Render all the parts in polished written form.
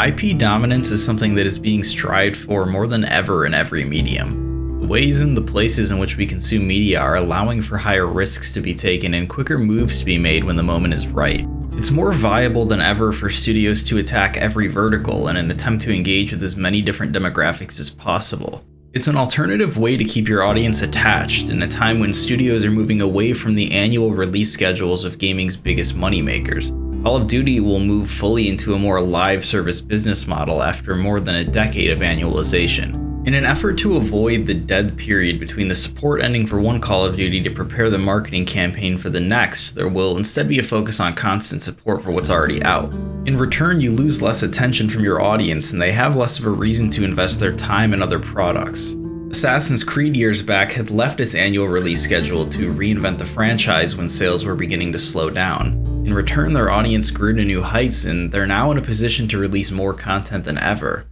IP dominance is something that is being strived for more than ever in every medium. The ways and the places in which we consume media are allowing for higher risks to be taken and quicker moves to be made when the moment is right. It's more viable than ever for studios to attack every vertical in an attempt to engage with as many different demographics as possible. It's an alternative way to keep your audience attached in a time when studios are moving away from the annual release schedules of gaming's biggest moneymakers. Call of Duty will move fully into a more live service business model after more than a decade of annualization. In an effort to avoid the dead period between the support ending for one Call of Duty to prepare the marketing campaign for the next, there will instead be a focus on constant support for what's already out. In return, you lose less attention from your audience and they have less of a reason to invest their time in other products. Assassin's Creed years back had left its annual release schedule to reinvent the franchise when sales were beginning to slow down. In return, their audience grew to new heights and they're now in a position to release more content than ever.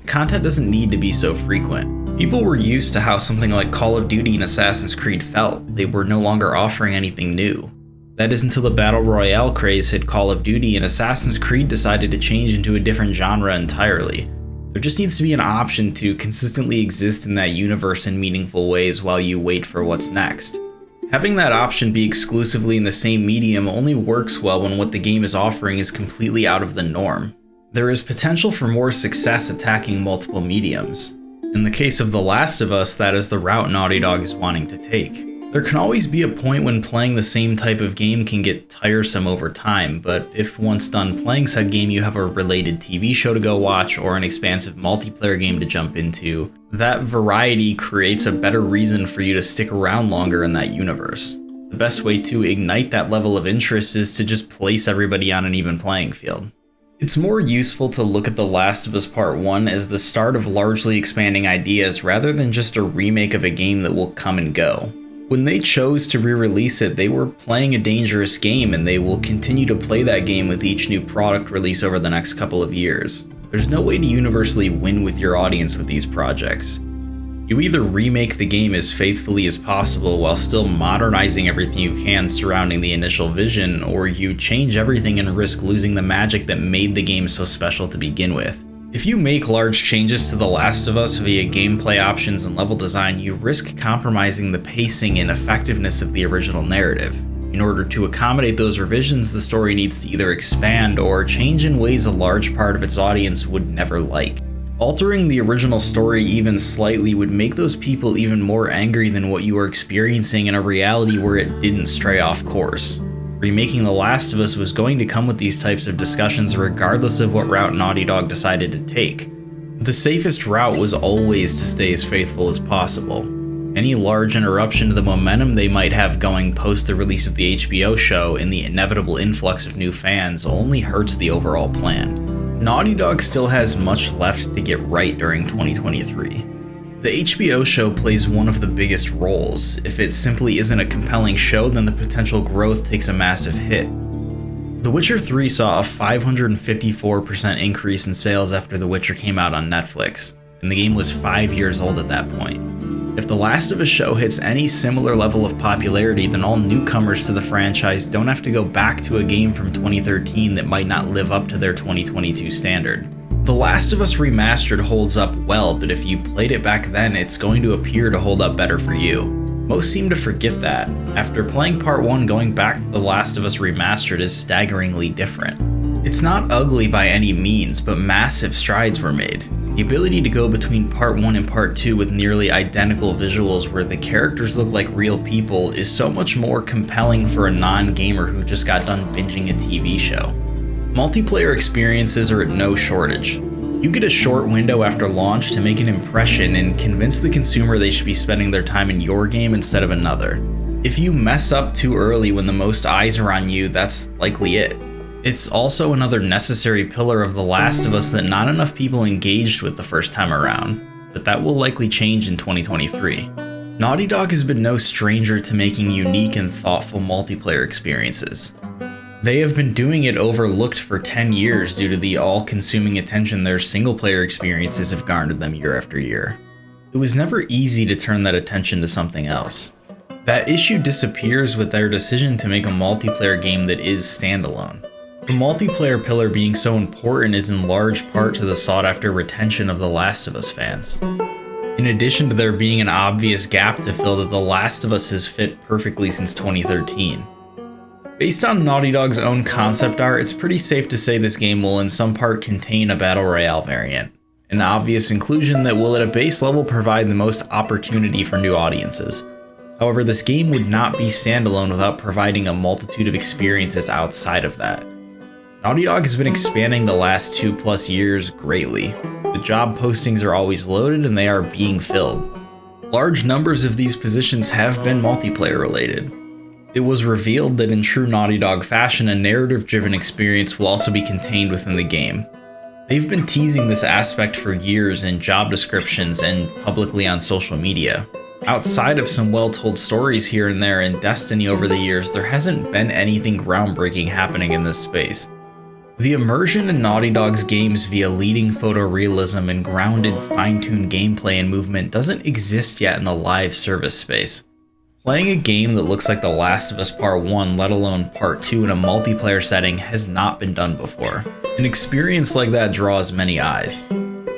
Content doesn't need to be so frequent. People were used to how something like Call of Duty and Assassin's Creed felt. They were no longer offering anything new. That is until the Battle Royale craze hit Call of Duty and Assassin's Creed decided to change into a different genre entirely. There just needs to be an option to consistently exist in that universe in meaningful ways while you wait for what's next. Having that option be exclusively in the same medium only works well when what the game is offering is completely out of the norm. There is potential for more success attacking multiple mediums. In the case of The Last of Us, that is the route Naughty Dog is wanting to take. There can always be a point when playing the same type of game can get tiresome over time, but if once done playing said game you have a related TV show to go watch or an expansive multiplayer game to jump into, that variety creates a better reason for you to stick around longer in that universe. The best way to ignite that level of interest is to just place everybody on an even playing field. It's more useful to look at The Last of Us Part 1 as the start of largely expanding ideas rather than just a remake of a game that will come and go. When they chose to re-release it, they were playing a dangerous game and they will continue to play that game with each new product release over the next couple of years. There's no way to universally win with your audience with these projects. You either remake the game as faithfully as possible while still modernizing everything you can surrounding the initial vision, or you change everything and risk losing the magic that made the game so special to begin with. If you make large changes to The Last of Us via gameplay options and level design, you risk compromising the pacing and effectiveness of the original narrative. In order to accommodate those revisions, the story needs to either expand or change in ways a large part of its audience would never like. Altering the original story even slightly would make those people even more angry than what you are experiencing in a reality where it didn't stray off course. Remaking The Last of Us was going to come with these types of discussions regardless of what route Naughty Dog decided to take. The safest route was always to stay as faithful as possible. Any large interruption to the momentum they might have going post the release of the HBO show and the inevitable influx of new fans only hurts the overall plan. Naughty Dog still has much left to get right during 2023. The HBO show plays one of the biggest roles. If it simply isn't a compelling show, then the potential growth takes a massive hit. The Witcher 3 saw a 554% increase in sales after The Witcher came out on Netflix, and the game was 5 years old at that point. If The Last of Us show hits any similar level of popularity, then all newcomers to the franchise don't have to go back to a game from 2013 that might not live up to their 2022 standard. The Last of Us Remastered holds up well, but if you played it back then, it's going to appear to hold up better for you. Most seem to forget that. After playing Part 1, going back to The Last of Us Remastered is staggeringly different. It's not ugly by any means, but massive strides were made. The ability to go between Part 1 and Part 2 with nearly identical visuals where the characters look like real people is so much more compelling for a non-gamer who just got done binging a TV show. Multiplayer experiences are at no shortage. You get a short window after launch to make an impression and convince the consumer they should be spending their time in your game instead of another. If you mess up too early when the most eyes are on you, that's likely it. It's also another necessary pillar of The Last of Us that not enough people engaged with the first time around, but that will likely change in 2023. Naughty Dog has been no stranger to making unique and thoughtful multiplayer experiences. They have been doing it overlooked for 10 years due to the all-consuming attention their single-player experiences have garnered them year after year. It was never easy to turn that attention to something else. That issue disappears with their decision to make a multiplayer game that is standalone. The multiplayer pillar being so important is in large part to the sought-after retention of The Last of Us fans. In addition to there being an obvious gap to fill that The Last of Us has fit perfectly since 2013. Based on Naughty Dog's own concept art, it's pretty safe to say this game will in some part contain a Battle Royale variant, an obvious inclusion that will at a base level provide the most opportunity for new audiences. However, this game would not be standalone without providing a multitude of experiences outside of that. Naughty Dog has been expanding the last 2+ years greatly. The job postings are always loaded and they are being filled. Large numbers of these positions have been multiplayer related. It was revealed that in true Naughty Dog fashion, a narrative-driven experience will also be contained within the game. They've been teasing this aspect for years in job descriptions and publicly on social media. Outside of some well-told stories here and there in Destiny over the years, there hasn't been anything groundbreaking happening in this space. The immersion in Naughty Dog's games via leading photorealism and grounded, fine-tuned gameplay and movement doesn't exist yet in the live service space. Playing a game that looks like The Last of Us Part 1, let alone Part 2 in a multiplayer setting, has not been done before. An experience like that draws many eyes.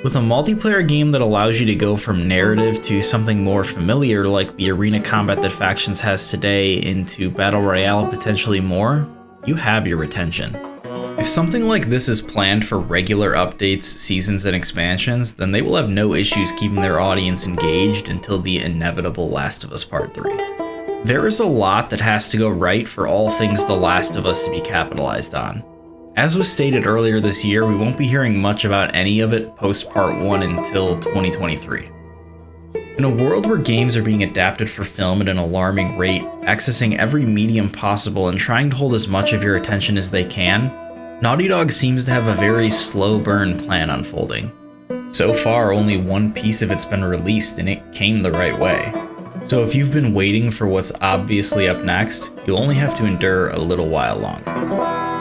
With a multiplayer game that allows you to go from narrative to something more familiar like the arena combat that Factions has today into Battle Royale and potentially more, you have your attention. If something like this is planned for regular updates, seasons, and expansions, then they will have no issues keeping their audience engaged until the inevitable Last of Us Part 3. There is a lot that has to go right for all things The Last of Us to be capitalized on. As was stated earlier this year, we won't be hearing much about any of it post Part 1 until 2023. In a world where games are being adapted for film at an alarming rate, accessing every medium possible and trying to hold as much of your attention as they can, Naughty Dog seems to have a very slow burn plan unfolding. So far, only one piece of it's been released and it came the right way. So if you've been waiting for what's obviously up next, you'll only have to endure a little while longer.